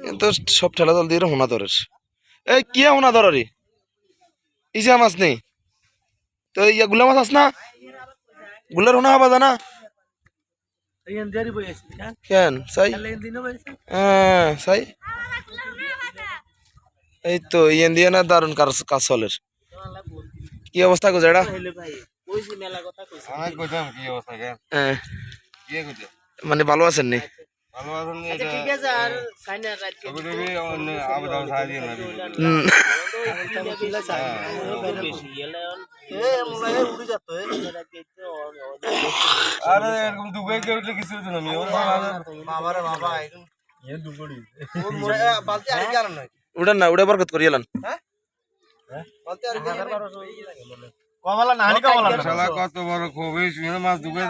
কিন্তু সব ঠেলা দল দিয়ে হোনা ধরের এই কি হোনা ধরি ইসা মাছ নেই তো ইয়া গুলা মাছ আস না গুলার হোনা হবা জানা কেন সাই হ্যাঁ সাই এই তো ইয়েন দিয়ে না দারুণ কাজ চলের কি অবস্থা গো যেটা হ্যাঁ মানে ভালো আছেন নি উড়ান না উড়ে বরকত করি এলান কত বড় খুবই মাছ ডুবে